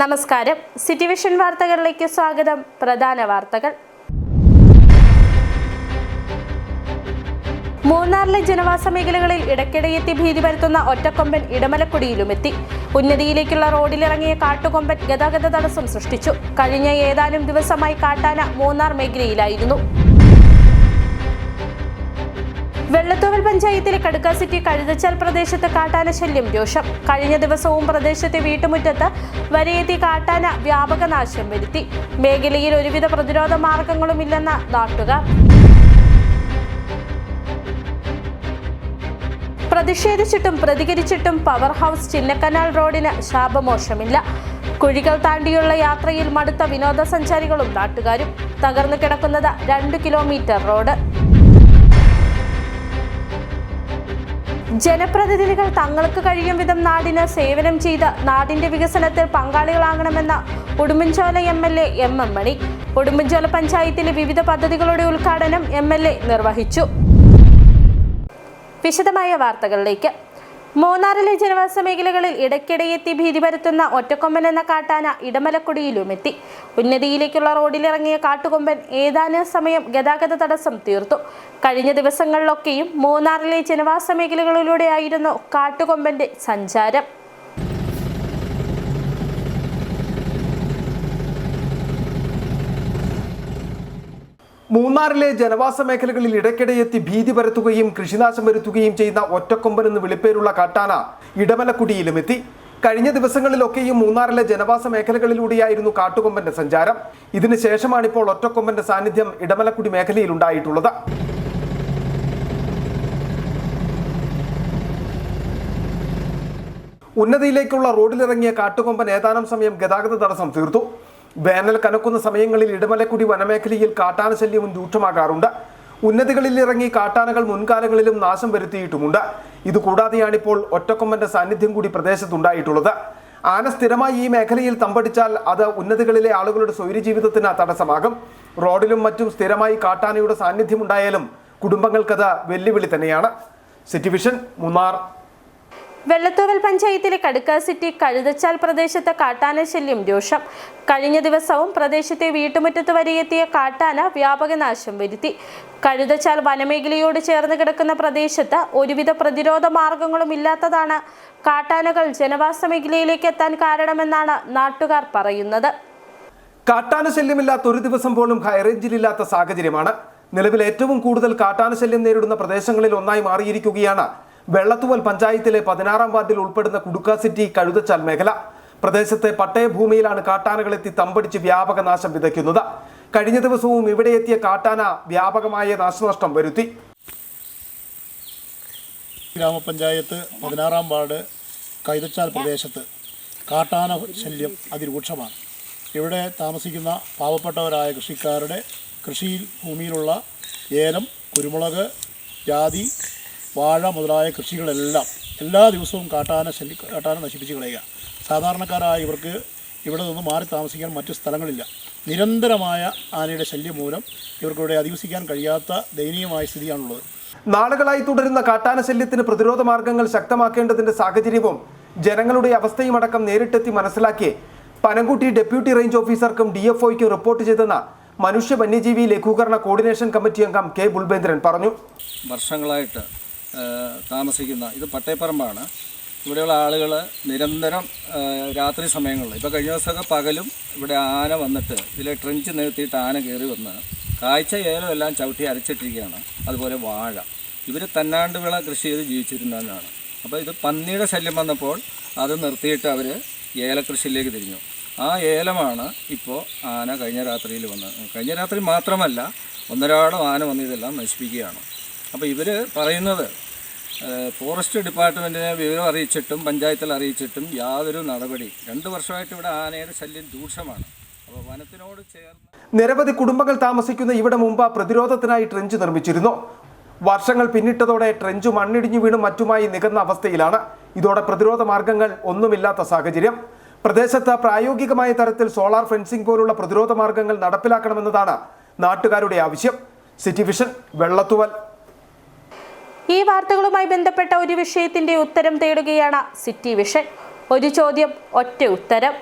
നമസ്കാരം. City vision വാർത്തകളിലേക്ക് സ്വാഗതം. പ്രധാന വാർത്തകൾ. മൂന്നാറിലെ ജനവാസ മേഖലകളിൽ ഇടയ്ക്കിടെയെത്തി ഭീതി പരത്തുന്ന ഒറ്റക്കൊമ്പൻ ഇടമലക്കുടിയിലുമെത്തി. ഉന്നതിയിലേക്കുള്ള റോഡിലിറങ്ങിയ കാട്ടുകൊമ്പൻ ഗതാഗത തടസ്സം സൃഷ്ടിച്ചു. കഴിഞ്ഞ ഏതാനും ദിവസമായി കാട്ടാന മൂന്നാർ മേഖലയിലായിരുന്നു. വെള്ളത്തൂവൽ പഞ്ചായത്തിലെ കടുക്ക സിറ്റി കഴുതച്ചാൽ പ്രദേശത്ത് കാട്ടാന ശല്യം രൂക്ഷം. കഴിഞ്ഞ ദിവസവും പ്രദേശത്തെ വീട്ടുമുറ്റത്ത് വരെയെത്തി കാട്ടാന വ്യാപക നാശം വരുത്തി. മേഖലയിൽ ഒരുവിധ പ്രതിരോധ മാർഗങ്ങളുമില്ലെന്ന നാട്ടുകാർ. പ്രതിഷേധിച്ചിട്ടും പ്രതികരിച്ചിട്ടും പവർ ഹൗസ് ചിന്നക്കനാൽ റോഡിന് ശാപമോക്ഷമില്ല. കുഴികൾ താണ്ടിയുള്ള യാത്രയിൽ മടുത്ത വിനോദസഞ്ചാരികളും നാട്ടുകാരും. തകർന്നു കിടക്കുന്നത് 2 കിലോമീറ്റർ റോഡ്. ജനപ്രതിനിധികൾ തങ്ങൾക്ക് കഴിയും വിധം നാടിന് സേവനം ചെയ്ത് നാടിന്റെ വികസനത്തിൽ പങ്കാളികളാകണമെന്ന ഉടുമ്പൻചോല MLA MM മണി. ഉടുമ്പൻചോല പഞ്ചായത്തിലെ വിവിധ പദ്ധതികളുടെ ഉദ്ഘാടനം MLA നിർവഹിച്ചു. വിശദമായ വാർത്തകളിലേക്ക്. മൂന്നാറിലെ ജനവാസ മേഖലകളിൽ ഇടയ്ക്കിടെയെത്തി ഭീതി പരത്തുന്ന ഒറ്റക്കൊമ്പൻ എന്ന കാട്ടാന ഇടമലക്കുടിയിലുമെത്തി. ഉന്നതിയിലേക്കുള്ള റോഡിലിറങ്ങിയ കാട്ടുകൊമ്പൻ ഏതാനും സമയം ഗതാഗത തടസ്സം തീർത്തു. കഴിഞ്ഞ ദിവസങ്ങളിലൊക്കെയും മൂന്നാറിലെ ജനവാസ മേഖലകളിലൂടെയായിരുന്നു കാട്ടുകൊമ്പന്റെ സഞ്ചാരം. മൂന്നാറിലെ ജനവാസ മേഖലകളിൽ ഇടയ്ക്കിടെയെത്തി ഭീതി പരത്തുകയും കൃഷിനാശം വരുത്തുകയും ചെയ്യുന്ന ഒറ്റക്കൊമ്പൻ എന്ന് വിളിപ്പേരുള്ള കാട്ടാന ഇടമലക്കുടിയിലുമെത്തി. കഴിഞ്ഞ ദിവസങ്ങളിലൊക്കെയും മൂന്നാറിലെ ജനവാസ മേഖലകളിലൂടെയായിരുന്നു കാട്ടുകൊമ്പന്റെ സഞ്ചാരം. ഇതിന് ശേഷമാണിപ്പോൾ ഒറ്റക്കൊമ്പന്റെ സാന്നിധ്യം ഇടമലക്കുടി മേഖലയിൽ ഉണ്ടായിട്ടുള്ളത്. ഉന്നതിയിലേക്കുള്ള റോഡിലിറങ്ങിയ കാട്ടുകൊമ്പൻ ഏതാനും സമയം ഗതാഗത തടസ്സം തീർത്തു. വേനൽ കനക്കുന്ന സമയങ്ങളിൽ ഇടമലക്കുടി വനമേഖലയിൽ കാട്ടാന ശല്യവും രൂക്ഷമാകാറുണ്ട്. ഉന്നതികളിൽ ഇറങ്ങി കാട്ടാനകൾ മുൻകാലങ്ങളിലും നാശം വരുത്തിയിട്ടുമുണ്ട്. ഇതുകൂടാതെയാണിപ്പോൾ ഒറ്റക്കൊമ്പന്റെ സാന്നിധ്യം കൂടി പ്രദേശത്തുണ്ടായിട്ടുള്ളത്. ആന സ്ഥിരമായി ഈ മേഖലയിൽ തമ്പടിച്ചാൽ അത് ഉന്നതികളിലെ ആളുകളുടെ സ്വൈര്യജീവിതത്തിന് തടസ്സമാകും. റോഡിലും മറ്റും സ്ഥിരമായി കാട്ടാനയുടെ സാന്നിധ്യം ഉണ്ടായാലും കുടുംബങ്ങൾക്കത് വെല്ലുവിളി തന്നെയാണ്. City vision, Munnar. വെള്ളത്തൂവൽ പഞ്ചായത്തിലെ കടുക്ക സിറ്റി കഴുതച്ചാൽ പ്രദേശത്ത് കാട്ടാന ശല്യം രൂക്ഷം. കഴിഞ്ഞ ദിവസവും പ്രദേശത്തെ വീട്ടുമുറ്റത്ത് വരെയെത്തിയ കാട്ടാന വ്യാപക നാശം വരുത്തി. കഴുതച്ചാൽ വനമേഖലയോട് ചേർന്ന് കിടക്കുന്ന പ്രദേശത്ത് ഒരുവിധ പ്രതിരോധ മാർഗങ്ങളും ഇല്ലാത്തതാണ് കാട്ടാനകൾ ജനവാസ മേഖലയിലേക്ക് എത്താൻ കാരണമെന്നാണ് നാട്ടുകാർ പറയുന്നത്. കാട്ടാന ശല്യമില്ലാത്ത ഒരു ദിവസം പോലും ഹൈറേഞ്ചിലില്ലാത്ത സാഹചര്യമാണ്. നിലവിൽ ഏറ്റവും കൂടുതൽ കാട്ടാന ശല്യം നേരിടുന്ന പ്രദേശങ്ങളിൽ ഒന്നായി മാറിയിരിക്കുകയാണ് വെള്ളത്തൂവൽ പഞ്ചായത്തിലെ 16-ാം വാർഡിൽ ഉൾപ്പെടുന്ന കുടുക്ക സിറ്റി കഴുതച്ചാൽ മേഖല. പ്രദേശത്തെ പട്ടയഭൂമിയിലാണ് കാട്ടാനകളെത്തി തമ്പടിച്ച് വ്യാപക നാശം വിതയ്ക്കുന്നത്. കഴിഞ്ഞ ദിവസവും ഇവിടെ എത്തിയ കാട്ടാന വ്യാപകമായ നാശനഷ്ടം വരുത്തി. ഗ്രാമപഞ്ചായത്ത് 16-ാം വാർഡ് കഴുതച്ചാൽ പ്രദേശത്ത് കാട്ടാന ശല്യം അതിരൂക്ഷമാണ്. ഇവിടെ താമസിക്കുന്ന പാവപ്പെട്ടവരായ കൃഷിക്കാരുടെ കൃഷിയിൽ ഭൂമിയിലുള്ള ഏലം, കുരുമുളക്, ജാതി, വാഴ മുതലായ കൃഷികളെല്ലാം എല്ലാ ദിവസവും കാട്ടാന നശിപ്പിച്ച് കളയുക. സാധാരണക്കാരായ ഇവർക്ക് ഇവിടെ നിന്ന് മാറി താമസിക്കാൻ മറ്റു സ്ഥലങ്ങളില്ല. നിരന്തരമായ ആനയുടെ ശല്യം മൂലം ഇവർക്കിവിടെ അധിവസിക്കാൻ കഴിയാത്ത ദയനീയമായ സ്ഥിതിയാണുള്ളത്. നാളുകളായി തുടരുന്ന കാട്ടാന ശല്യത്തിന് പ്രതിരോധ മാർഗങ്ങൾ ശക്തമാക്കേണ്ടതിന്റെ സാഹചര്യവും ജനങ്ങളുടെ അവസ്ഥയും അടക്കം നേരിട്ടെത്തി മനസ്സിലാക്കി പനംകുട്ടി ഡെപ്യൂട്ടി റേഞ്ച് ഓഫീസർക്കും DFOയ്ക്കും റിപ്പോർട്ട് ചെയ്തെന്ന് മനുഷ്യ വന്യജീവി ലഘൂകരണ കോർഡിനേഷൻ കമ്മിറ്റി അംഗം K. ബുൾബേന്ദ്രൻ പറഞ്ഞു. വർഷങ്ങളായിട്ട് താമസിക്കുന്ന ഇത് പട്ടയപ്പറമ്പാണ്. ഇവിടെയുള്ള ആളുകൾ നിരന്തരം രാത്രി സമയങ്ങളിൽ, ഇപ്പോൾ കഴിഞ്ഞ ദിവസമൊക്കെ പകലും ഇവിടെ ആന വന്നിട്ട് ഇതിലെ ട്രെഞ്ച് നിർത്തിയിട്ട് ആന കയറി വന്ന് കാഴ്ച ഏലം എല്ലാം ചവിട്ടി അരച്ചിട്ടിരിക്കുകയാണ്. അതുപോലെ വാഴ ഇവർ തന്നാണ്ട് വിള കൃഷി ചെയ്ത് ജീവിച്ചിരുന്നതാണ്. അപ്പോൾ ഇത് പന്നിയുടെ ശല്യം വന്നപ്പോൾ അത് നിർത്തിയിട്ട് അവർ ഏലകൃഷിയിലേക്ക് തിരിഞ്ഞു. ആ ഏലമാണ് ഇപ്പോൾ ആന കഴിഞ്ഞ രാത്രിയിൽ വന്നത്. കഴിഞ്ഞ രാത്രി മാത്രമല്ല, ഒന്നരാടം ആന വന്ന് ഇതെല്ലാം നശിപ്പിക്കുകയാണ്. അപ്പോൾ ഇവർ പറയുന്നത് ഫോറസ്റ്റ് ഡിപ്പാർട്ട്മെൻറ്റിനെ വിവരം അറിയിച്ചിട്ടും പഞ്ചായത്തിൽ അറിയിച്ചിട്ടും യാതൊരു നടപടി. 2 വർഷമായിട്ട് ഇവിടെ ആനയുടെ ശല്യം രൂക്ഷമാണ്. അപ്പോൾ വനത്തിനോട് ചേർന്ന് നിരവധി കുടുംബങ്ങൾ താമസിക്കുന്ന ഇവിടെ മുമ്പ് പ്രതിരോധത്തിനായി ട്രെഞ്ച് നിർമ്മിച്ചിരുന്നു. വർഷങ്ങൾ പിന്നിട്ടതോടെ ട്രെഞ്ച് മണ്ണിടിഞ്ഞു വീണും മറ്റുമായി നികന്ന അവസ്ഥയിലാണ്. ഇതോടെ പ്രതിരോധ മാർഗങ്ങൾ ഒന്നുമില്ലാത്ത സാഹചര്യം. പ്രദേശത്ത് പ്രായോഗികമായ തരത്തിൽ സോളാർ ഫെൻസിംഗ് പോലുള്ള പ്രതിരോധ മാർഗങ്ങൾ നടപ്പിലാക്കണമെന്നതാണ് നാട്ടുകാരുടെ ആവശ്യം. City vision, Vellathooval. ഈ വാർത്തകളുമായി ബന്ധപ്പെട്ട ഒരു വിഷയത്തിന്റെ ഉത്തരം തേടുകയാണ് സിറ്റി വിഷൻ. ഒരു ചോദ്യം, ഒറ്റ ഉത്തരം.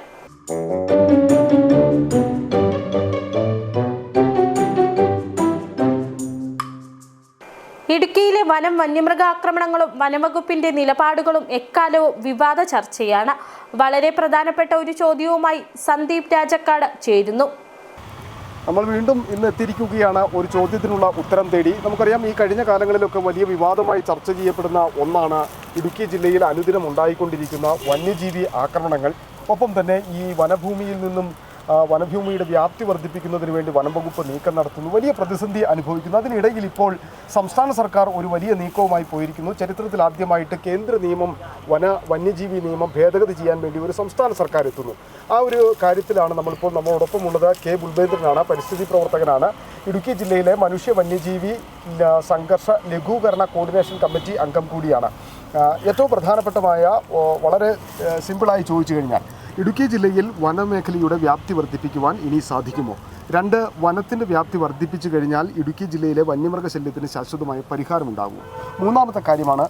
ഇടുക്കിയിലെ വനം വന്യമൃഗാക്രമണങ്ങളും വനംവകുപ്പിന്റെ നിലപാടുകളും എക്കാലവും വിവാദ ചർച്ചയാണ്. വളരെ പ്രധാനപ്പെട്ട ഒരു ചോദ്യവുമായി സന്ദീപ് രാജക്കാട് ചേരുന്നു. നമ്മൾ വീണ്ടും ഇന്ന് എത്തിയിരിക്കുകയാണ് ഒരു ചോദ്യത്തിനുള്ള ഉത്തരം തേടി. നമുക്കറിയാം, ഈ കഴിഞ്ഞ കാലങ്ങളിലൊക്കെ വലിയ വിവാദമായി ചർച്ച ചെയ്യപ്പെടുന്ന ഒന്നാണ് ഇടുക്കി ജില്ലയിൽ അനുദിനം ഉണ്ടായിക്കൊണ്ടിരിക്കുന്ന വന്യജീവി ആക്രമണങ്ങൾ. ഒപ്പം തന്നെ ഈ വനഭൂമിയിൽ നിന്നും വനഭൂമിയുടെ വ്യാപ്തി വർദ്ധിപ്പിക്കുന്നതിന് വേണ്ടി വനംവകുപ്പ് നീക്കം നടത്തുന്നു, വലിയ പ്രതിസന്ധി അനുഭവിക്കുന്നു. അതിനിടയിൽ ഇപ്പോൾ സംസ്ഥാന സർക്കാർ ഒരു വലിയ നീക്കവുമായി പോയിരിക്കുന്നു. ചരിത്രത്തിൽ ആദ്യമായിട്ട് കേന്ദ്ര നിയമം വന്യജീവി നിയമം ഭേദഗതി ചെയ്യാൻ വേണ്ടി ഒരു സംസ്ഥാന സർക്കാർ എത്തുന്നു. ആ ഒരു കാര്യത്തിലാണ് നമ്മളിപ്പോൾ നമ്മളോടൊപ്പമുള്ളത്. കെ ബുൽബേന്ദ്രനാണ്, പരിസ്ഥിതി പ്രവർത്തകനാണ്, ഇടുക്കി ജില്ലയിലെ മനുഷ്യ വന്യജീവി സംഘർഷ ലഘൂകരണ കോർഡിനേഷൻ കമ്മിറ്റി അംഗം കൂടിയാണ്. ഏറ്റവും പ്രധാനപ്പെട്ടമായ വളരെ സിമ്പിളായി ചോദിച്ചു കഴിഞ്ഞാൽ, ഇടുക്കി ജില്ലയിൽ വനമേഖലയുടെ വ്യാപ്തി വർദ്ധിപ്പിക്കുവാൻ ഇനി സാധിക്കുമോ? രണ്ട്, വനത്തിൻ്റെ വ്യാപ്തി വർദ്ധിപ്പിച്ചു കഴിഞ്ഞാൽ ഇടുക്കി ജില്ലയിലെ വന്യമൃഗശല്യത്തിന് ശാശ്വതമായ പരിഹാരമുണ്ടാകുമോ? മൂന്നാമത്തെ കാര്യമാണ്,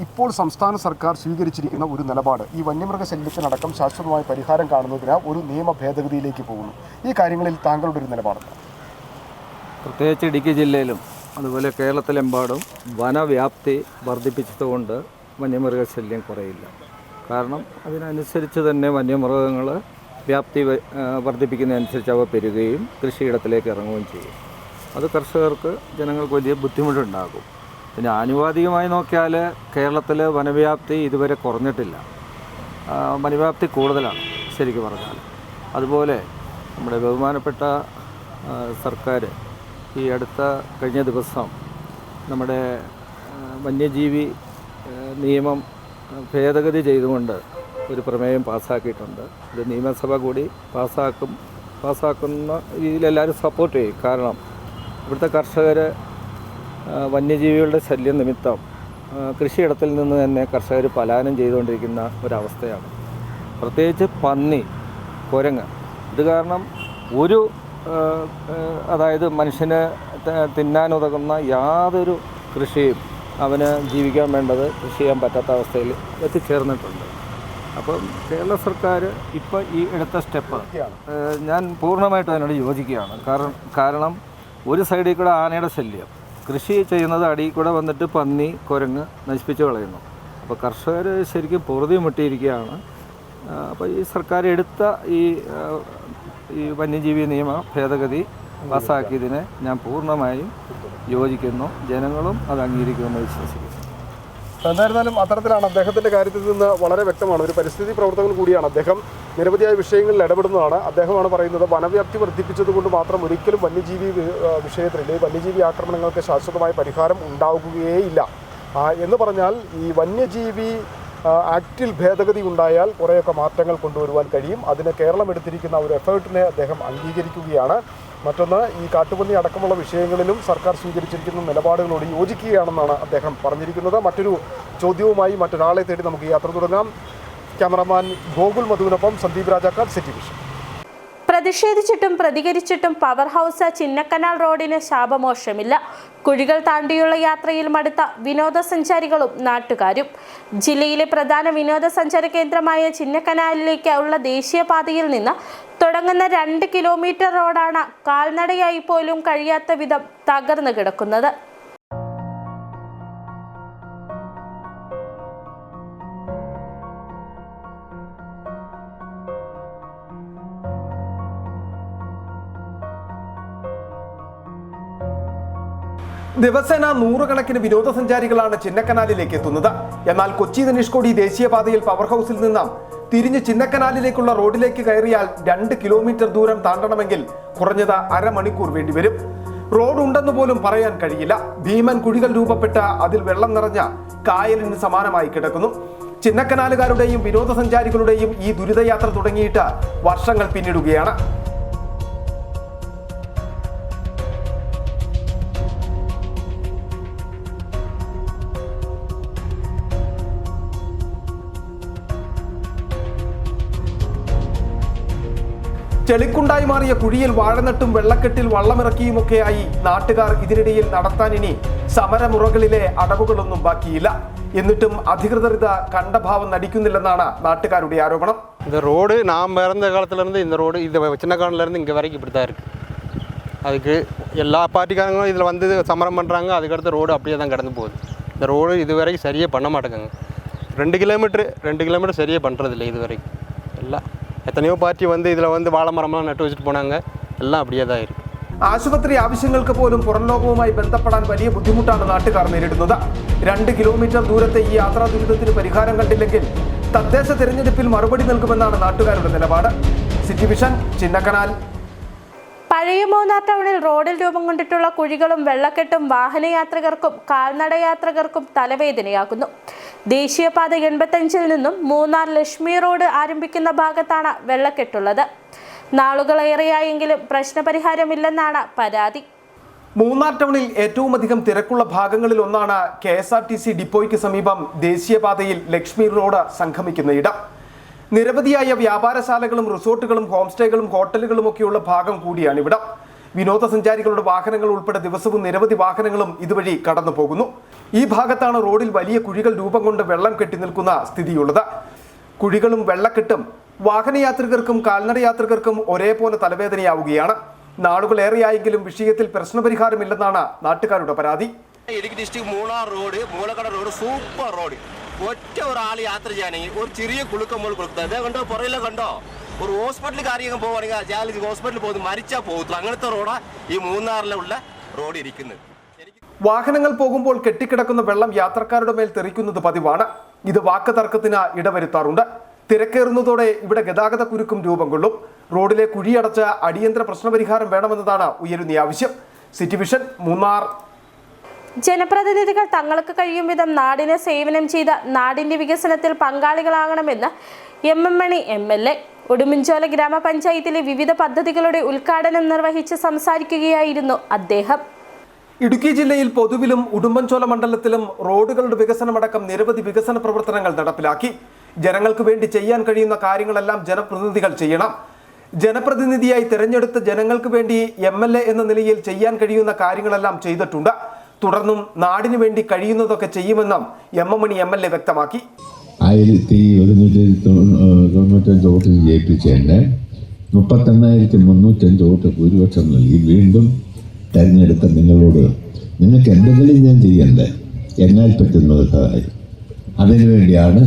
ഇപ്പോൾ സംസ്ഥാന സർക്കാർ സ്വീകരിച്ചിരിക്കുന്ന ഒരു നിലപാട് ഈ വന്യമൃഗശല്യത്തിനടക്കം ശാശ്വതമായ പരിഹാരം കാണുന്നതിന് ഒരു നിയമ ഭേദഗതിയിലേക്ക് പോകുന്നു. ഈ കാര്യങ്ങളിൽ താങ്കളുടെ ഒരു നിലപാടുണ്ട്? പ്രത്യേകിച്ച് ഇടുക്കി ജില്ലയിലും അതുപോലെ കേരളത്തിലെമ്പാടും വനവ്യാപ്തി വർദ്ധിപ്പിച്ചതുകൊണ്ട് വന്യമൃഗശല്യം കുറയില്ല. കാരണം അതിനനുസരിച്ച് തന്നെ വന്യമൃഗങ്ങൾ വ്യാപ്തി വർദ്ധിപ്പിക്കുന്നതനുസരിച്ച് അവ പെരുകുകയും കൃഷിയിടത്തിലേക്ക് ഇറങ്ങുകയും ചെയ്യും. അത് കർഷകർക്ക്, ജനങ്ങൾക്ക് വലിയ ബുദ്ധിമുട്ടുണ്ടാകും. പിന്നെ ആനുപാതികമായി നോക്കിയാൽ കേരളത്തിൽ വനവ്യാപ്തി ഇതുവരെ കുറഞ്ഞിട്ടില്ല, വനവ്യാപ്തി കൂടുതലാണ് ശരിക്കും പറഞ്ഞാൽ. അതുപോലെ നമ്മുടെ ബഹുമാനപ്പെട്ട സർക്കാർ ഈ കഴിഞ്ഞ ദിവസം നമ്മുടെ വന്യജീവി നിയമം ഭേദഗതി ചെയ്തുകൊണ്ട് ഒരു പ്രമേയം പാസ്സാക്കിയിട്ടുണ്ട്. ഇത് നിയമസഭ കൂടി പാസ്സാക്കുന്ന രീതിയിലെല്ലാവരും സപ്പോർട്ട് ചെയ്യും. കാരണം ഇവിടുത്തെ കർഷകർ വന്യജീവികളുടെ ശല്യം നിമിത്തം കൃഷിയിടത്തിൽ നിന്ന് തന്നെ കർഷകർ പലായനം ചെയ്തുകൊണ്ടിരിക്കുന്ന ഒരവസ്ഥയാണ്. പ്രത്യേകിച്ച് പന്നി, കുരങ്ങ്, ഇത് കാരണം അതായത് മനുഷ്യന് തിന്നാനുതകുന്ന യാതൊരു കൃഷിയും അവന് ജീവിക്കാൻ വേണ്ടത് കൃഷി ചെയ്യാൻ പറ്റാത്ത അവസ്ഥയിൽ എത്തിച്ചേർന്നിട്ടുണ്ട്. അപ്പം കേരള സർക്കാർ ഇപ്പോൾ ഈ എടുത്ത സ്റ്റെപ്പ് ഞാൻ പൂർണ്ണമായിട്ടും അതിനോട് യോജിക്കുകയാണ്. കാരണം ഒരു സൈഡിൽ കൂടെ ആനയുടെ ശല്യം, കൃഷി ചെയ്യുന്നത് അടിയിൽ കൂടെ വന്നിട്ട് പന്നി, കുരങ്ങ് നശിപ്പിച്ച് കളയുന്നു. അപ്പോൾ കർഷകർ ശരിക്കും പൊറുതി മുട്ടിയിരിക്കുകയാണ്. അപ്പോൾ ഈ സർക്കാർ എടുത്ത ഈ വന്യജീവി നിയമ ഭേദഗതി പാസ്സാക്കിയതിനെ ഞാൻ പൂർണ്ണമായും യോജിക്കുന്നു. ജനങ്ങളും അത് അംഗീകരിക്കുമെന്ന് വിശ്വസിക്കുന്നു. എന്തായിരുന്നാലും അത്തരത്തിലാണ് അദ്ദേഹത്തിൻ്റെ കാര്യത്തിൽ നിന്ന് വളരെ വ്യക്തമാണ്. ഒരു പരിസ്ഥിതി പ്രവർത്തകൻ കൂടിയാണ് അദ്ദേഹം. നിരവധിയായ വിഷയങ്ങളിൽ ഇടപെടുന്നതാണ്. അദ്ദേഹമാണ് പറയുന്നത്, വനവ്യാപ്തി വർദ്ധിപ്പിച്ചതുകൊണ്ട് മാത്രം ഒരിക്കലും വന്യജീവി വിഷയത്തിൽ വന്യജീവി ആക്രമണങ്ങൾക്ക് ശാശ്വതമായ പരിഹാരം ഉണ്ടാകുകയേയില്ല എന്ന് പറഞ്ഞാൽ, ഈ വന്യജീവി ആക്റ്റിൽ ഭേദഗതി ഉണ്ടായാൽ കുറേയൊക്കെ മാറ്റങ്ങൾ കൊണ്ടുവരുവാൻ കഴിയും. അതിന് കേരളം എടുത്തിരിക്കുന്ന ഒരു എഫേർട്ടിനെ അദ്ദേഹം അംഗീകരിക്കുകയാണ്. മറ്റൊന്ന്, ഈ കാട്ടുപന്നി അടക്കമുള്ള വിഷയങ്ങളിലും സർക്കാർ സ്വീകരിച്ചിരിക്കുന്ന നിലപാടുകളോട് യോജിക്കുകയാണെന്നാണ് അദ്ദേഹം പറഞ്ഞിരിക്കുന്നത്. മറ്റൊരു ചോദ്യവുമായി മറ്റൊരാളെ തേടി നമുക്ക് യാത്ര തുടങ്ങാം. ക്യാമറമാൻ ഗോകുൽ മധുവിനൊപ്പം സന്ദീപ് രാജാക്കാട്, സിറ്റി വിഷൻ. പ്രതിഷേധിച്ചിട്ടും പ്രതികരിച്ചിട്ടും പവർ ഹൗസ് ചിന്നക്കനാൽ റോഡിന് ശാപമോക്ഷമില്ല. കുഴികൾ താണ്ടിയുള്ള യാത്രയിൽ മടുത്ത വിനോദസഞ്ചാരികളും നാട്ടുകാരും. ജില്ലയിലെ പ്രധാന വിനോദസഞ്ചാര കേന്ദ്രമായ ചിന്നക്കനാലിലേക്കുള്ള ദേശീയപാതയിൽ നിന്ന് തുടങ്ങുന്ന 2 കിലോമീറ്റർ റോഡാണ് കാൽനടയായി പോലും കഴിയാത്ത വിധം തകർന്നു കിടക്കുന്നത്. ദിവസേന നൂറുകണക്കിന് വിനോദസഞ്ചാരികളാണ് ചിന്നക്കനാലിലേക്ക് എത്തുന്നത്. എന്നാൽ കൊച്ചി ധനുഷ്കോടി ദേശീയപാതയിൽ പവർ ഹൗസിൽ നിന്നും തിരിഞ്ഞ് ചിന്നക്കനാലിലേക്കുള്ള റോഡിലേക്ക് കയറിയാൽ 2 കിലോമീറ്റർ ദൂരം താണ്ടണമെങ്കിൽ കുറഞ്ഞത് അരമണിക്കൂർ വേണ്ടിവരും. റോഡ് ഉണ്ടെന്ന് പോലും പറയാൻ കഴിയില്ല. ഭീമൻ കുഴികൾ രൂപപ്പെട്ട അതിൽ വെള്ളം നിറഞ്ഞ കായലിന് സമാനമായി കിടക്കുന്നു. ചിന്നക്കനാലുകാരുടെയും വിനോദസഞ്ചാരികളുടെയും ഈ ദുരിതയാത്ര തുടങ്ങിയിട്ട് വർഷങ്ങൾ പിന്നിടുകയാണ്. ചെളിക്കുണ്ടായി മാറിയ കുഴിയിൽ വാഴനട്ടും വെള്ളക്കെട്ടിൽ വള്ളമിറക്കിയുമൊക്കെയായി നാട്ടുകാർ ഇതിനിടയിൽ നടത്താൻ ഇനി സമരമുറകളിലെ അടവുകളൊന്നും ബാക്കിയില്ല. എന്നിട്ടും അധികൃതർ ഇത് കണ്ട ഭാവം നടിക്കുന്നില്ലെന്നാണ് നാട്ടുകാരുടെ ആരോപണം. இந்த ரோடு நான் பிறந்த காலத்துலேருந்து இந்த ரோடு இந்த சின்ன காலத்துலேருந்து இங்கே வரைக்கும் இப்படி தான் இருக்குது. அதுக்கு எல்லா பார்ட்டிக்காரங்களும் இதில் வந்து சமரம் பண்ணுறாங்க. அதுக்கடுத்து ரோடு அப்படியே தான் கடந்து போகுது. இந்த ரோடு இது வரைக்கும் சரியாக பண்ண மாட்டேங்க. 2 கிலோமீட்டர் சரியாக பண்ணுறதில்ல இது வரைக்கும். எல்லாம் எத்தனையோ பார்ட்டி வந்து இதில் வந்து வாழை மரம்லாம் நட்டு வச்சுட்டு போனாங்க. എല്ലാം அப்படியே தான் இருக்குது. ആശുപത്രി ആവശ്യങ്ങൾക്ക് പോലും പുറം ലോകവുമായി ബന്ധപ്പെടാൻ വലിയ ബുദ്ധിമുട്ടാണ് നാട്ടുകാർ നേരിടുന്നത്. 2 കിലോമീറ്റർ ദൂരത്തെ ഈ യാത്രാ ദുരിതത്തിന് പരിഹാരം കണ്ടില്ലെങ്കിൽ തദ്ദേശ തെരഞ്ഞെടുപ്പിൽ മറുപടി നൽകുമെന്നാണ് നാട്ടുകാരുടെ നിലപാട്. City vision, Chinnakanal. പഴയ മൂന്നാർ ടൗണിൽ റോഡിൽ രൂപം കൊണ്ടിട്ടുള്ള കുഴികളും വെള്ളക്കെട്ടും വാഹനയാത്രികർക്കും കാൽനടയാത്രികർക്കും തലവേദനയാകുന്നു. ദേശീയപാത 85-ൽ നിന്നും മൂന്നാർ ലക്ഷ്മി റോഡ് ആരംഭിക്കുന്ന ഭാഗത്താണ് വെള്ളക്കെട്ടുള്ളത്. നാളുകളേറെയായെങ്കിലും പ്രശ്നപരിഹാരമില്ലെന്നാണ് പരാതി. മൂന്നാർ ടൗണിൽ ഏറ്റവും അധികം തിരക്കുള്ള ഭാഗങ്ങളിൽ ഒന്നാണ് KSRTC ഡിപ്പോയ്ക്ക് സമീപം ദേശീയപാതയിൽ ലക്ഷ്മി റോഡ് സംഗമിക്കുന്ന ഇടം. നിരവധിയായ വ്യാപാരശാലകളും റിസോർട്ടുകളും ഹോം സ്റ്റേകളും ഹോട്ടലുകളും ഒക്കെയുള്ള ഭാഗം കൂടിയാണ് ഇവിടം. വിനോദസഞ്ചാരികളുടെ വാഹനങ്ങൾ ഉൾപ്പെടെ ദിവസവും നിരവധി വാഹനങ്ങളും ഇതുവഴി കടന്നു പോകുന്നു. ഈ ഭാഗത്താണ് റോഡിൽ വലിയ കുഴികൾ രൂപം കൊണ്ട് വെള്ളം കെട്ടി നിൽക്കുന്ന സ്ഥിതിയുള്ളത്. കുഴികളും വെള്ളക്കെട്ടും വാഹനയാത്രികർക്കും കാൽനടയാത്രികർക്കും ഒരേപോലെ തലവേദനയാവുകയാണ്. നാളുകളേറെയായെങ്കിലും വിഷയത്തിൽ പ്രശ്നപരിഹാരമില്ലെന്നാണ് നാട്ടുകാരുടെ പരാതി. Idukki district Munnar road, Moolakkada road super road. ഒറ്റ ഒരാൾ യാത്ര ചെയ്യണമെങ്കിൽ ഒരു ചെറിയ കുളുക്കമ്പോൾ കൊടുക്കുന്നത് അതേ കണ്ടോ, പുറയിലെ കണ്ടോ. ഒരു ഹോസ്പിറ്റൽ കാര്യങ്ങൾ പോവുകയാണെങ്കിൽ ജാലി ഹോസ്പിറ്റലിൽ പോകുന്നത് മരിച്ചാൽ പോകത്തുള്ളൂ. അങ്ങനത്തെ റോഡാണ് ഈ മൂന്നാറിലുള്ള റോഡ് ഇരിക്കുന്നത്. വാഹനങ്ങൾ പോകുമ്പോൾ കെട്ടിക്കിടക്കുന്ന വെള്ളം യാത്രക്കാരുടെ മേൽ തെറിക്കുന്നത് പതിവാണ്. ഇത് വാക്ക് തർക്കത്തിന് ഇടവരുത്താറുണ്ട്. തിരക്കേറുന്നതോടെ ഇവിടെ ഗതാഗത കുരുക്കും രൂപം കൊള്ളും. റോഡിലെ കുഴിയടച്ച് അടിയന്തര പ്രശ്നപരിഹാരം വേണമെന്നതാണ് ഉയരുന്ന ആവശ്യം. City vision, Munnar. ജനപ്രതിനിധികൾ തങ്ങൾക്ക് കഴിയും വിധം നാടിനെ സേവനം ചെയ്ത നാടിന്റെ വികസനത്തിൽ പങ്കാളികളാകണമെന്ന് MM മണി MLA. ഉടുമ്പൻചോല ഗ്രാമപഞ്ചായത്തിലെ വിവിധ പദ്ധതികളുടെ ഉദ്ഘാടനം നിർവഹിച്ച് സംസാരിക്കുകയായിരുന്നു അദ്ദേഹം. ഇടുക്കി ജില്ലയിൽ പൊതുവിലും ഉടുമ്പൻചോല മണ്ഡലത്തിലും റോഡുകളുടെ വികസനമടക്കം നിരവധി വികസന പ്രവർത്തനങ്ങൾ നടപ്പിലാക്കി. ജനങ്ങൾക്ക് വേണ്ടി ചെയ്യാൻ കഴിയുന്ന കാര്യങ്ങളെല്ലാം ജനപ്രതിനിധികൾ ചെയ്യണം. ജനപ്രതിനിധിയായി തിരഞ്ഞെടുത്ത ജനങ്ങൾക്ക് വേണ്ടി MLA എന്ന നിലയിൽ ചെയ്യാൻ കഴിയുന്ന കാര്യങ്ങളെല്ലാം ചെയ്തിട്ടുണ്ട്. തുടർന്നും നാടിനു വേണ്ടി കഴിയുന്നതൊക്കെ ചെയ്യുമെന്നും MM മണി MLA വ്യക്തമാക്കി. 1195 വോട്ടിൽ ജയിപ്പിച്ചതിൻ്റെ 38,305 വോട്ട് ഭൂരിപക്ഷം നൽകി വീണ്ടും തെരഞ്ഞെടുത്ത നിങ്ങളോട് നിങ്ങൾക്ക് എന്തെങ്കിലും ഞാൻ ചെയ്യണ്ടേ, എന്നാൽ പറ്റുന്നത് സഹായം. അതിനുവേണ്ടിയാണ്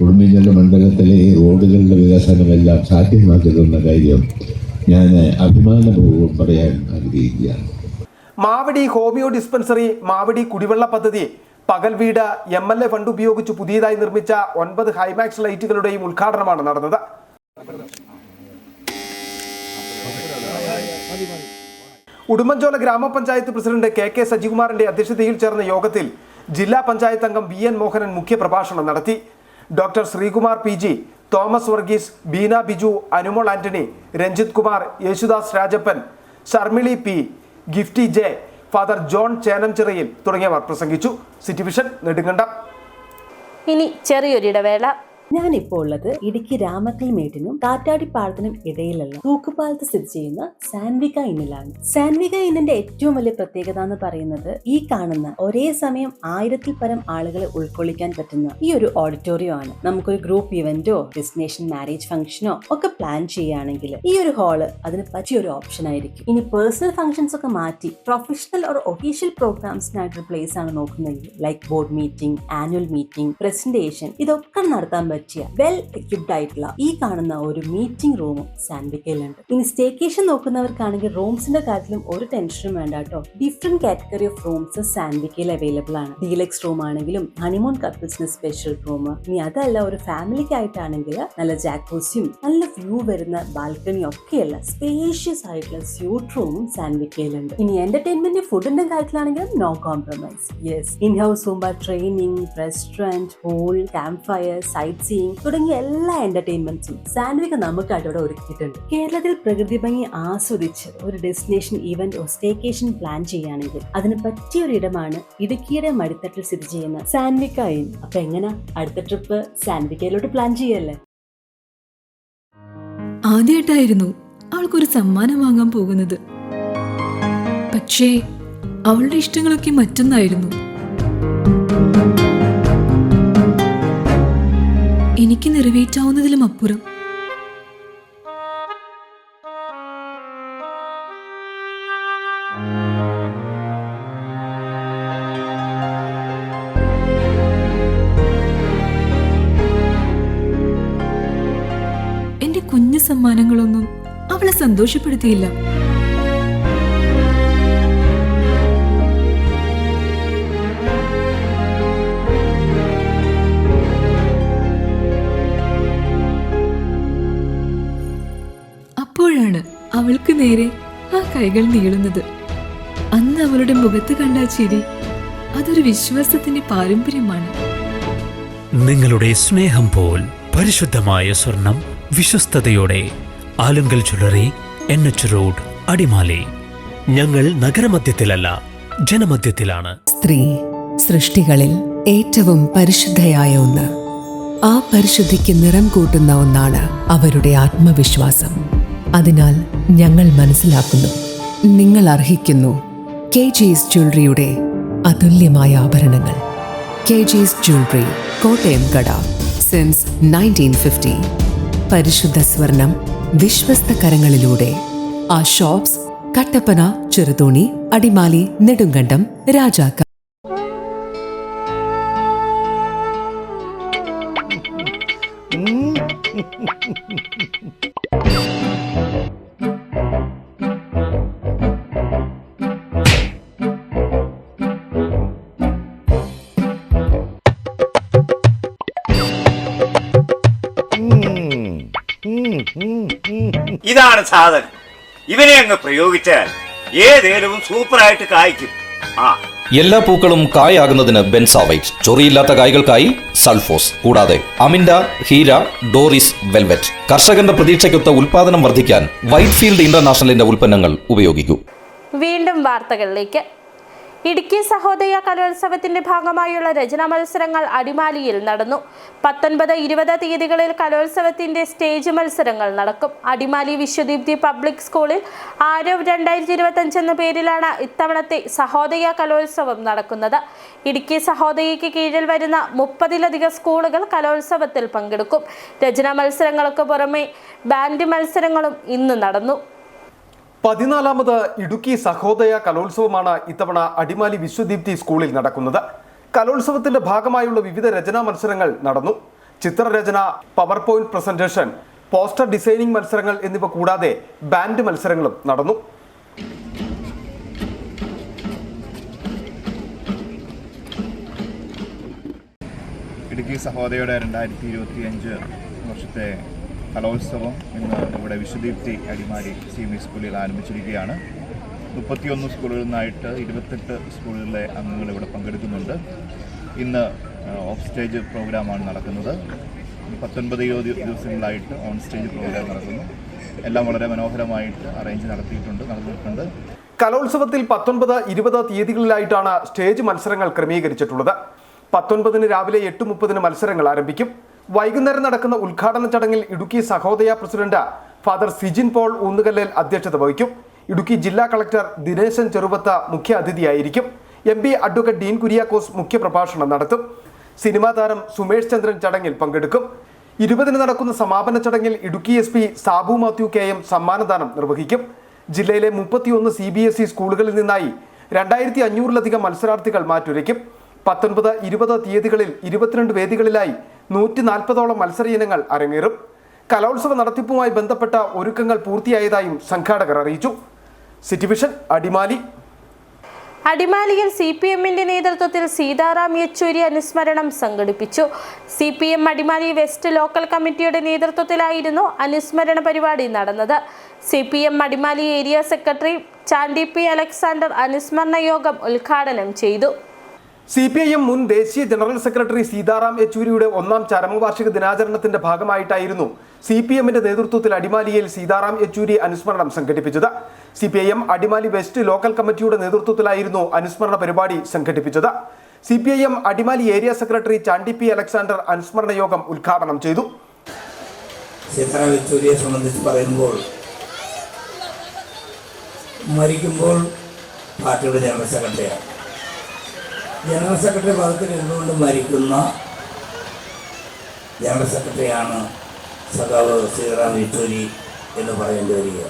ഉടുമ്പൻചോല മണ്ഡലത്തിലെ ഈ റോഡുകളുടെ വികസനമെല്ലാം സാധ്യമാക്കി തന്ന കാര്യം ഞാൻ അഭിമാനപൂർവ്വം പറയാൻ ആഗ്രഹിക്കുകയാണ്. മാവടി ഹോമിയോ ഡിസ്പെൻസറി, മാവടി കുടിവെള്ള പദ്ധതി, പകൽ വീട്, MLA ഫണ്ട് ഉപയോഗിച്ച് പുതിയതായി നിർമ്മിച്ച 9 ഹൈമാക്സ് ലൈറ്റുകളുടെയും ഉദ്ഘാടനമാണ് നടന്നത്. ഉടുമ്പൻചോല ഗ്രാമപഞ്ചായത്ത് പ്രസിഡന്റ് KK സജികുമാറിന്റെ അധ്യക്ഷതയിൽ ചേർന്ന യോഗത്തിൽ ജില്ലാ പഞ്ചായത്ത് അംഗം VN മോഹനൻ മുഖ്യപ്രഭാഷണം നടത്തി. Doctor Sreekumar PG, Thomas Varghese, Beena Biju, Anumol Antony, Ranjith Kumar, Yesudas Rajappan, Sharmili P, Gifty J, father John Chenamchirayil തുടങ്ങിയവർ പ്രസംഗിച്ചു. City vision, Nedumkandam. ഇനി ചെറിയൊരിടവേള. ഞാനിപ്പോൾ ഉള്ളത് ഇടുക്കി രാമക്കൽമേട്ടിനും കാറ്റാടിപ്പാടത്തിനും ഇടയിലുള്ള തൂക്കുപാലത്ത് സ്ഥിതി ചെയ്യുന്ന സാൻവിക ഇന്നിലാണ്. സാൻവിക ഇന്നിന്റെ ഏറ്റവും വലിയ പ്രത്യേകത എന്ന് പറയുന്നത് ഈ കാണുന്ന ഒരേ സമയം 1000-ൽ പരം ആളുകളെ ഉൾക്കൊള്ളിക്കാൻ പറ്റുന്ന ഈ ഒരു ഓഡിറ്റോറിയം ആണ്. നമുക്കൊരു ഗ്രൂപ്പ് ഇവന്റോ ഡെസ്റ്റിനേഷൻ മാരേജ് ഫംഗ്ഷനോ ഒക്കെ പ്ലാൻ ചെയ്യുകയാണെങ്കിൽ ഈ ഒരു ഹാള് അതിന് പറ്റിയ ഒരു ഓപ്ഷൻ ആയിരിക്കും. ഇനി പേഴ്സണൽ ഫംഗ്ഷൻസ് ഒക്കെ മാറ്റി പ്രൊഫഷണൽ ഓർ ഒഫീഷ്യൽ പ്രോഗ്രാംസിനായിട്ടൊരു പ്ലേസ് ആണ് നോക്കുന്നതെങ്കിൽ like board meeting, annual meeting, presentation ഇതൊക്കെ നടത്താൻ പറ്റിയ വെൽ എക്യുപ്ഡ് ആയിട്ടുള്ള ഈ കാണുന്ന ഒരു മീറ്റിംഗ് റൂമും സാൻവിക്കയിലുണ്ട്. ഇനി സ്റ്റേക്കേഷൻ നോക്കുന്നവർക്കാണെങ്കിൽ റൂംസിന്റെ കാര്യത്തിലും ഒരു ടെൻഷനും വേണ്ട കേട്ടോ. ഡിഫറെന്റ് കാറ്റഗറി ഓഫ് റൂംസ് സാൻവിക്കയിൽ അവൈലബിൾ ആണ്. ഡീലക്സ് റൂം ആണെങ്കിലും ഹണിമൂൺ കപ്പിൾസിന് സ്പെഷ്യൽ റൂം, ഇനി അതല്ല ഒരു ഫാമിലിക്ക് ആയിട്ടാണെങ്കിൽ നല്ല ജാക്കൂസിയും നല്ല വ്യൂ വരുന്ന ബാൽക്കണിയും ഒക്കെയുള്ള സ്പേഷ്യസ് ആയിട്ടുള്ള സ്യൂട്ട് റൂമും സാൻവിക്കയിലുണ്ട്. ഇനി എന്റർടൈൻമെന്റ് ഫുഡിന്റെ കാര്യത്തിലാണെങ്കിൽ no compromise. Yes, in house zumba training, restaurant, pool, camp fire, sightseeing തുടങ്ങിയ എല്ലാ എന്റർടൈൻമെന്റ്സും സാൻവിക നമുക്കായിട്ട് ഇവിടെ ഒരുക്കിയിട്ടുണ്ട്. കേരളത്തിൽ പ്രകൃതി ഭംഗി ആസ്വദിച്ച് ഒരു destination event or staycation plan ചെയ്യുകയാണെങ്കിൽ അതിന് പറ്റിയ ഒരു ഇടമാണ് ഇടുക്കിയുടെ മടിത്തട്ടിൽ സ്ഥിതി ചെയ്യുന്ന സാൻവിക ഇൻ. അപ്പൊ എങ്ങനെ അടുത്ത ട്രിപ്പ് സാൻവിക്കയിലോട്ട് പ്ലാൻ ചെയ്യല്ലേ? ആദ്യമായിട്ടായിരുന്നു അവൾക്കൊരു സമ്മാനം വാങ്ങാൻ പോകുന്നത്. പക്ഷേ അവളുടെ ഇഷ്ടങ്ങളൊക്കെ മറ്റൊന്നായിരുന്നു. എനിക്ക് നിറവേറ്റാവുന്നതിലും അപ്പുറം എന്റെ കുഞ്ഞു സമ്മാനങ്ങളൊന്നും അവളെ സന്തോഷപ്പെടുത്തിയില്ല. അപ്പോഴാണ് അവൾക്ക് നേരെ ആ കൈകൾ നീളുന്നത്. അന്ന് അവളുടെ മുഖത്ത് കണ്ട ചിരി അതൊരു വിശ്വാസത്തിന്റെ പാരമ്പര്യമാണ്. നിങ്ങളുടെ സ്നേഹം പോൽ പരിശുദ്ധമായ സ്വർണം വിശ്വസ്തയോടെ Alunkal jewellery, NH road, Adimali. ഞങ്ങൾ നഗരമധ്യത്തിലല്ല, ജനമധ്യത്തിലാണ്. സ്ത്രീ സൃഷ്ടികളിൽ ഏറ്റവും പരിശുദ്ധയായ ഒന്ന്. ആ പരിശുദ്ധിക്ക് നിറം കൂട്ടുന്ന ഒന്നാണ് അവരുടെ ആത്മവിശ്വാസം. അതിനാൽ ഞങ്ങൾ മനസ്സിലാക്കുന്നു, നിങ്ങൾ അർഹിക്കുന്നു KG's ജ്വല്ലറിയുടെ അതുല്യമായ ആഭരണങ്ങൾ. KG's ജ്വല്ലറി, കോട്ടയം കട, സിൻസ് 1950. പരിശുദ്ധ സ്വർണം വിശ്വസ്ത കരങ്ങളിലൂടെ. ആ ഷോപ്സ് കട്ടപ്പന, ചെറുതോണി, അടിമാലി, നെടുങ്കണ്ടം, രാജാക്ക. ഇതാണ് സാധനം. ഇവനെ അങ്ങ് പ്രയോഗിച്ചാൽ ഏതേലും സൂപ്പറായിട്ട് കായ്ക്കും. എല്ലാ പൂക്കളും കായാകുന്നതിന് ബെൻസാവൈറ്റ്, ചൊറിയില്ലാത്ത കായ്കൾക്കായി സൾഫോസ്, കൂടാതെ അമിൻഡ, ഹീര, ഡോറിസ്, വെൽവെറ്റ്. കർഷകന്റെ പ്രതീക്ഷയ്ക്കൊത്ത ഉൽപാദനം വർദ്ധിക്കാൻ വൈറ്റ്ഫീൽഡ് ഇന്റർനാഷണലിന്റെ ഉൽപ്പന്നങ്ങൾ ഉപയോഗിക്കൂ. വീണ്ടും വാർത്തകളിലേക്ക്. ഇടുക്കി സഹോദയ കലോത്സവത്തിന്റെ ഭാഗമായുള്ള രചനാ മത്സരങ്ങൾ അടിമാലിയിൽ നടന്നു. 19, 20 തീയതികളിൽ കലോത്സവത്തിന്റെ സ്റ്റേജ് മത്സരങ്ങൾ നടക്കും. അടിമാലി വിശ്വദീപ്തി പബ്ലിക് സ്കൂളിൽ ആരവ് 2025 എന്ന പേരിലാണ് ഇത്തവണത്തെ സഹോദയ കലോത്സവം നടക്കുന്നത്. ഇടുക്കി സഹോദയയ്ക്ക് കീഴിൽ വരുന്ന 30-ലധികം സ്കൂളുകൾ കലോത്സവത്തിൽ പങ്കെടുക്കും. രചനാ മത്സരങ്ങൾക്ക് പുറമെ ബാൻഡ് മത്സരങ്ങളും ഇന്ന് നടന്നു. 14ാമത് ഇടുക്കി സഹോദയ കലോത്സവമാണ് ഇത്തവണ അടിമാലി വിശ്വദീപ്തി സ്കൂളിൽ നടക്കുന്നത്. കലോത്സവത്തിന്റെ ഭാഗമായുള്ള വിവിധ രചനാ മത്സരങ്ങൾ നടന്നു. ചിത്രരചന, power point presentation, poster designing മത്സരങ്ങൾ എന്നിവ കൂടാതെ ബാൻഡ് മത്സരങ്ങളും നടന്നു. ഇടുക്കി സഹോദയയുടെ 2025 വർഷത്തെ കലോത്സവം ഇന്ന് ഇവിടെ വിശ്വദീപ്തി അടിമാലി CME സ്കൂളിൽ ആരംഭിച്ചിരിക്കുകയാണ്. 31 സ്കൂളുകളിൽ നിന്നായിട്ട് 28 സ്കൂളുകളിലെ അംഗങ്ങൾ ഇവിടെ പങ്കെടുക്കുന്നുണ്ട്. ഇന്ന് ഓഫ് സ്റ്റേജ് പ്രോഗ്രാമാണ് നടക്കുന്നത്. 19 ദിവസങ്ങളിലായിട്ട് ഓൺ സ്റ്റേജ് പ്രോഗ്രാം നടക്കുന്നു. എല്ലാം വളരെ മനോഹരമായിട്ട് അറേഞ്ച് നടന്നിട്ടുണ്ട്. കലോത്സവത്തിൽ 19, 20 തീയതികളിലായിട്ടാണ് സ്റ്റേജ് മത്സരങ്ങൾ ക്രമീകരിച്ചിട്ടുള്ളത്. 19-ന് രാവിലെ 8:30 മത്സരങ്ങൾ ആരംഭിക്കും. വൈകുന്നേരം നടക്കുന്ന ഉദ്ഘാടന ചടങ്ങിൽ ഇടുക്കി സഹോദയ പ്രസിഡന്റ് ഫാദർ സിജിൻ പോൾ ഊന്നുകല്ലിൽ അധ്യക്ഷത വഹിക്കും. ഇടുക്കി ജില്ലാ കളക്ടർ ദിനേശൻ ചെറുവത്ത മുഖ്യ അതിഥിയായിരിക്കും. MP അഡ്വക്കേറ്റ് ഡീൻ കുര്യാക്കോസ് മുഖ്യപ്രഭാഷണം നടത്തും. സിനിമാ താരം സുമേഷ് ചന്ദ്രൻ ചടങ്ങിൽ പങ്കെടുക്കും. 20-ന് നടക്കുന്ന സമാപന ചടങ്ങിൽ ഇടുക്കി SP സാബു മാത്യു KM സമ്മാനദാനം നിർവഹിക്കും. ജില്ലയിലെ 31 CBSE സ്കൂളുകളിൽ നിന്നായി 2500-ലധികം മത്സരാർത്ഥികൾ മാറ്റുരയ്ക്കും. 19, 20 തീയതികളിൽ 22 വേദികളിലായി 140ഓളം മത്സര ഇനങ്ങൾ അരങ്ങേറും. കലോത്സവ നടത്തിപ്പുമായി ബന്ധപ്പെട്ട ഒരുക്കങ്ങൾ പൂർത്തിയായതായും സംഘാടകർ അറിയിച്ചു. City vision Adimali. അടിമാലിയിൽ CPMന്റെ നേതൃത്വത്തിൽ സീതാറാം യെച്ചൂരി അനുസ്മരണം സംഘടിപ്പിച്ചു. CPM അടിമാലി വെസ്റ്റ് ലോക്കൽ കമ്മിറ്റിയുടെ നേതൃത്വത്തിലായിരുന്നു അനുസ്മരണ പരിപാടി നടന്നത്. CPM Adimali area secretary Chandy P. Alexander അനുസ്മരണ യോഗം ഉദ്ഘാടനം ചെയ്തു. CPIM മുൻ ദേശീയ ജനറൽ സെക്രട്ടറി സീതാറാം യെച്ചൂരിയുടെ 1ാം ചരമവാർഷിക ദിനാചരണത്തിന്റെ ഭാഗമായിട്ടായിരുന്നു CPMന്റെ നേതൃത്വത്തിൽ അടിമാലിയിൽ സീതാറാം യെച്ചൂരി അനുസ്മരണം സംഘടിപ്പിച്ചത്. CPIM അടിമാലി വെസ്റ്റ് ലോക്കൽ കമ്മിറ്റിയുടെ നേതൃത്വത്തിലായിരുന്നു അനുസ്മരണ പരിപാടി സംഘടിപ്പിച്ചത്. CPIM Adimali area secretary Chandy P. Alexander അനുസ്മരണ യോഗം ഉദ്ഘാടനം ചെയ്തു. സീതാറാം യെച്ചൂരിയെ സംബന്ധിച്ച് പറയുമ്പോൾ മരിക്കുമ്പോൾ പാർട്ടിയുടെ ജനറൽ സെക്രട്ടറിയാണ്. ജനറൽ സെക്രട്ടറി പദത്തിൽ ഇരുന്നുകൊണ്ട് മരിക്കുന്ന ജനറൽ സെക്രട്ടറിയാണ് സഖാവ് സീതാറാം യെച്ചൂരി എന്ന് പറയേണ്ടി വരിക.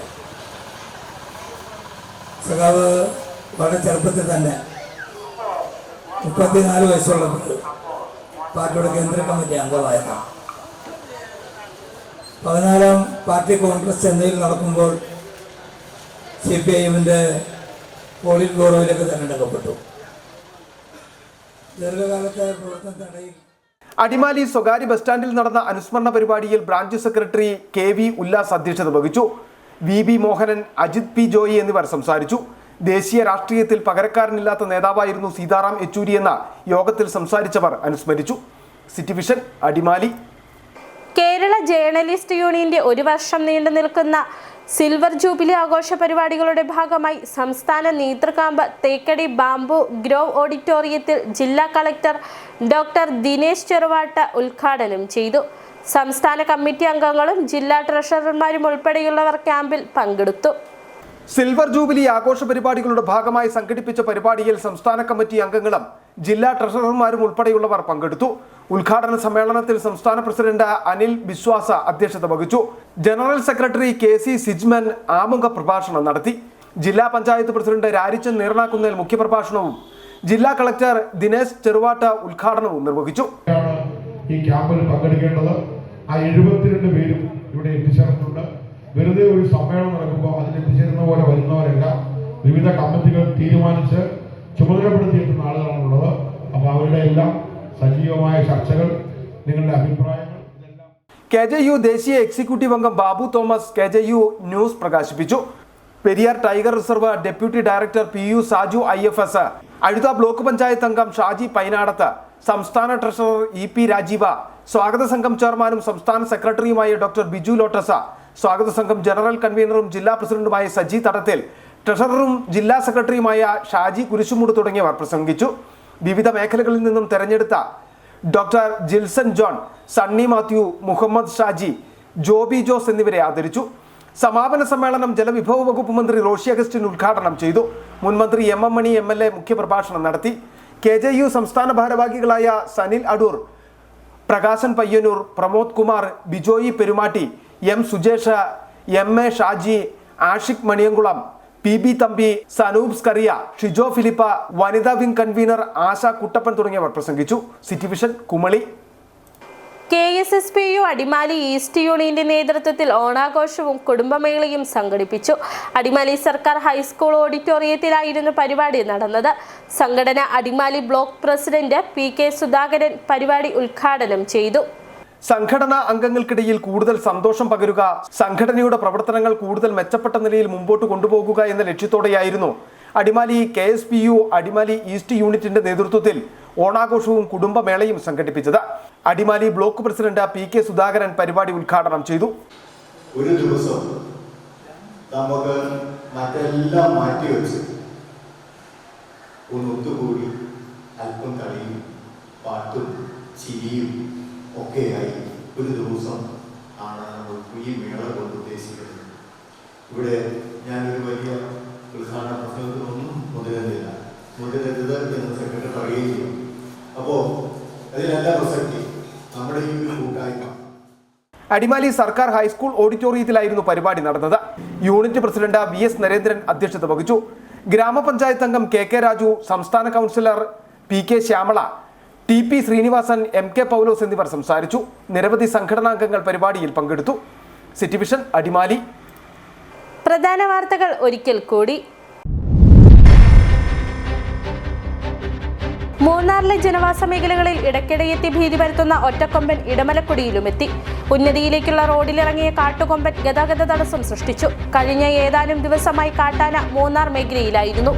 സഖാവ് വളരെ ചെറുപ്പത്തിൽ തന്നെ 34 വയസ്സുള്ളപ്പോൾ പാർട്ടിയുടെ കേന്ദ്ര കമ്മിറ്റി അംഗമായതാണ്. 14-ാം പാർട്ടി കോൺഗ്രസ് ചെന്നൈയിൽ നടക്കുമ്പോൾ CPIM-ന്റെ പോളിറ്റ് ബ്യൂറോയിലേക്ക് തിരഞ്ഞെടുക്കപ്പെട്ടു. ദീർഘകാലത്തെ പ്രവർത്തനത്തിനിടയിൽ അടിമാലി സ്വകാര്യ ബസ് സ്റ്റാൻഡിൽ നടന്ന അനുസ്മരണ പരിപാടിയിൽ ബ്രാഞ്ച് സെക്രട്ടറി KV ഉല്ലാസ് അധ്യക്ഷത വഹിച്ചു. VB മോഹനൻ, അജിത് P ജോയി എന്നിവർ സംസാരിച്ചു. ദേശീയ രാഷ്ട്രീയത്തിൽ പകരക്കാരനില്ലാത്ത നേതാവായിരുന്നു സീതാറാം യെച്ചൂരി എന്ന യോഗത്തിൽ സംസാരിച്ചവർ അനുസ്മരിച്ചു. City vision Adimali. Kerala journalist യൂണിയന്റെ 1 വർഷം നീണ്ടു നിൽക്കുന്ന സിൽവർ ജൂബിലി ആഘോഷ പരിപാടികളുടെ ഭാഗമായി സംസ്ഥാന നേതൃകാമ്പ് തേക്കടി ബാംബു ഗ്രോവ് ഓഡിറ്റോറിയത്തിൽ ജില്ലാ കളക്ടർ ഡോക്ടർ ദിനേശ് ചെറുവാട്ട ഉദ്ഘാടനം ചെയ്തു. സംസ്ഥാന കമ്മിറ്റി അംഗങ്ങളും ജില്ലാ ട്രഷറർമാരും ഉൾപ്പെടെയുള്ളവർ ക്യാമ്പിൽ പങ്കെടുത്തു. സിൽവർ ജൂബിലി ആഘോഷ പരിപാടികളുടെ ഭാഗമായി സംഘടിപ്പിച്ച പരിപാടിയിൽ സംസ്ഥാന കമ്മിറ്റി അംഗങ്ങളും ജില്ലാ ട്രഷറർമാരും ഉൾപ്പെടെയുള്ളവർ പങ്കെടുത്തു. ഉദ്ഘാടന സമ്മേളനത്തിൽ സംസ്ഥാന പ്രസിഡന്റ് അനിൽ ബിശ്വാസ അധ്യക്ഷത വഹിച്ചു. ജനറൽ സെക്രട്ടറി KC സിജ്മൻ ആമുഖ പ്രഭാഷണം നടത്തി. ജില്ലാ പഞ്ചായത്ത് പ്രസിഡന്റ് രാരിച്ചൻ നീർണാക്കുന്നേൽ മുഖ്യപ്രഭാഷണവും ജില്ലാ കളക്ടർ ദിനേശ് ചെറുവാട്ട ഉദ്ഘാടനവും നിർവഹിച്ചു. ഈ ക്യാമ്പിൽ പങ്കെടുക്കേണ്ടത് ആ 72 പേരും ഇവിടെ എത്തിച്ചേർന്നിട്ടുണ്ട്. വെറുതെ ഒരു സമ്മേളനം നടക്കുമ്പോൾ അതിൽ എത്തിച്ചേരുന്ന പോലെ വരുന്നവരെല്ലാം വിവിധ കമ്മിറ്റികൾ തീരുമാനിച്ച് ചുമതലപ്പെടുത്തിയിട്ടുള്ള ആളുകളാണുള്ളത്. അപ്പോൾ അവരുടെ എല്ലാം സജീവമായ ചർച്ചകൾ, നിങ്ങളുടെ അഭിപ്രായങ്ങൾ KJU ദേശീയ എക്സിക്യൂട്ടീവ് അംഗം ബാബു തോമസ് KJU ന്യൂസ് പ്രകാശിപ്പിച്ചു. Periyar tiger reserve deputy director PU Saju IFS, Azhutha block panchayat അംഗം ഷാജി പൈനാടത്ത്, സംസ്ഥാന ട്രഷറർ EP രാജീവ, സ്വാഗത സംഘം ചെയർമാനും സംസ്ഥാന സെക്രട്ടറിയുമായ ഡോക്ടർ ബിജു ലോട്ടസ, സ്വാഗത സംഘം ജനറൽ കൺവീനറും ജില്ലാ പ്രസിഡന്റുമായ സജി തടത്തിൽ, ട്രഷററും ജില്ലാ സെക്രട്ടറിയുമായ ഷാജി കുരിശുമൂട് തുടങ്ങിയവർ പ്രസംഗിച്ചു. വിവിധ മേഖലകളിൽ നിന്നും തെരഞ്ഞെടുത്ത ഡോക്ടർ ജിൽസൺ ജോൺ, സണ്ണി മാത്യു, മുഹമ്മദ് ഷാജി, ജോബി ജോസ് എന്നിവരെ ആദരിച്ചു. സമാപന സമ്മേളനം ജലവിഭവ വകുപ്പ് മന്ത്രി റോഷി അഗസ്റ്റിൻ ഉദ്ഘാടനം ചെയ്തു. മുൻമന്ത്രി MM മണി MLA മുഖ്യപ്രഭാഷണം നടത്തി. KJU സംസ്ഥാന ഭാരവാഹികളായ Sanil Adoor, Prakashan Payyanur, Pramod Kumar, Bijoy Perumatty, M Sujesh, MA Shaji, Ashiq Maniyankulam, PB Thampi, Sanoop Scaria, Shijo ഫിലിപ്പ, വനിതാ വിംഗ് കൺവീനർ ആശ കുട്ടപ്പൻ തുടങ്ങിയവർ പ്രസംഗിച്ചു. City vision Kumily. KSSPU Adimali east യൂണിയന്റെ നേതൃത്വത്തിൽ ഓണാഘോഷവും കുടുംബമേളയും സംഘടിപ്പിച്ചു. അടിമാലി സർക്കാർ ഹൈസ്കൂൾ ഓഡിറ്റോറിയത്തിലായിരുന്നു പരിപാടി നടന്നത്. സംഘടന Adimali block president PK Sudhakaran പരിപാടി ഉദ്ഘാടനം ചെയ്തു. സംഘടനാ അംഗങ്ങൾക്കിടയിൽ കൂടുതൽ സന്തോഷം പകരുക, സംഘടനയുടെ പ്രവർത്തനങ്ങൾ കൂടുതൽ മെച്ചപ്പെട്ട നിലയിൽ മുമ്പോട്ട് കൊണ്ടുപോകുക എന്ന ലക്ഷ്യത്തോടെയായിരുന്നു അടിമാലി KSPU അടിമാലി ഈസ്റ്റ് യൂണിറ്റിന്റെ നേതൃത്വത്തിൽ ഓണാഘോഷവും കുടുംബമേളയും സംഘടിപ്പിച്ചത്. Adimali block president PK Sudhakaran പരിപാടി ഉദ്ഘാടനം ചെയ്തു. ഒരു ദിവസം നമുക്ക് മറ്റെല്ലാം മാറ്റിവെച്ച് ഒന്ന് ഒത്തുകൂടി അല്പം കളിയും പാട്ടും ചിരിയും ഒക്കെയായി ഒരു ദിവസം ആണ് നമ്മൾ ഈ മേള കൊണ്ട് ഉദ്ദേശിക്കുന്നത്. ഇവിടെ ഞാനൊരു വലിയ ഉദ്ഘാടന പ്രസംഗത്തിനൊന്നും മുതിരുന്നില്ല, മുതിരരുത് എന്ന് സെക്രട്ടറി പറയുകയും ചെയ്യും. അപ്പോൾ അതിലല്ല പ്രസക്തി നമ്മുടെ ഈ ഒരു കൂട്ടായ്മ. അടിമാലി സർക്കാർ ഹൈസ്കൂൾ ഓഡിറ്റോറിയത്തിലായിരുന്നു പരിപാടി നടന്നത്. യൂണിറ്റ് പ്രസിഡന്റ് VS നരേന്ദ്രൻ അധ്യക്ഷത വഹിച്ചു. ഗ്രാമപഞ്ചായത്ത് അംഗം KK രാജു, സംസ്ഥാന councillor PK Shyamala, TP Srinivasan, MK Paulose എന്നിവർ സംസാരിച്ചു. നിരവധി സംഘടനാംഗങ്ങൾ പരിപാടിയിൽ പങ്കെടുത്തു. City vision Adimali. പ്രധാന വാർത്തകൾ ഒരിക്കൽ കൂടി. മൂന്നാറിലെ ജനവാസ മേഖലകളിൽ ഇടയ്ക്കിടെയെത്തി ഭീതി പരത്തുന്ന ഒറ്റക്കൊമ്പൻ ഇടമലക്കുടിയിലുമെത്തി. ഉന്നതിയിലേക്കുള്ള റോഡിലിറങ്ങിയ കാട്ടുകൊമ്പൻ ഗതാഗത തടസ്സം സൃഷ്ടിച്ചു. കഴിഞ്ഞ ഏതാനും ദിവസമായി കാട്ടാന മൂന്നാർ മേഖലയിലായിരുന്നു.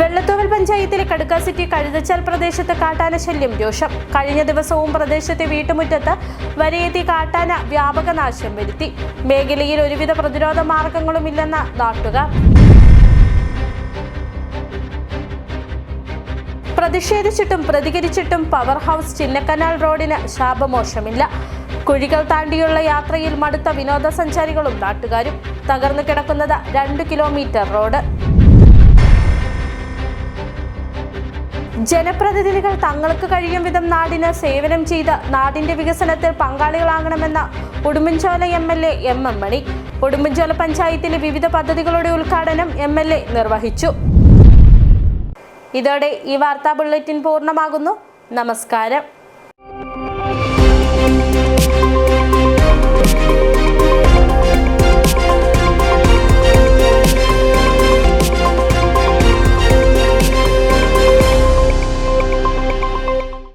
വെള്ളത്തോവൽ പഞ്ചായത്തിലെ കടുക്കാസിറ്റി കഴുതച്ചാൽ പ്രദേശത്ത് കാട്ടാന ശല്യം രൂക്ഷം. കഴിഞ്ഞ ദിവസവും പ്രദേശത്തെ വീട്ടുമുറ്റത്ത് വരെയെത്തി കാട്ടാന വ്യാപക നാശം വരുത്തി. മേഖലയിൽ ഒരുവിധ പ്രതിരോധ മാർഗങ്ങളുമില്ലെന്ന നാട്ടുകാർ. പ്രതിഷേധിച്ചിട്ടും പ്രതികരിച്ചിട്ടും പവർ ഹൗസ് ചിന്നക്കനാൽ റോഡിന് ശാപമോക്ഷമില്ല. കുഴികൾ താണ്ടിയുള്ള യാത്രയിൽ മടുത്ത വിനോദസഞ്ചാരികളും നാട്ടുകാരും. തകർന്നു കിടക്കുന്നത് 2 കിലോമീറ്റർ റോഡ്. ജനപ്രതിനിധികൾ തങ്ങൾക്ക് കഴിയും വിധം നാടിന് സേവനം ചെയ്ത് നാടിന്റെ വികസനത്തിൽ പങ്കാളികളാകണമെന്ന ഉടുമ്പൻചോല MLA MM മണി. ഉടുമ്പൻചോല പഞ്ചായത്തിലെ വിവിധ പദ്ധതികളുടെ ഉദ്ഘാടനം MLA നിർവഹിച്ചു. ഇതോടെ ഈ വാർത്താ ബുള്ളറ്റിൻ പൂർണ്ണമാകുന്നു. നമസ്കാരം.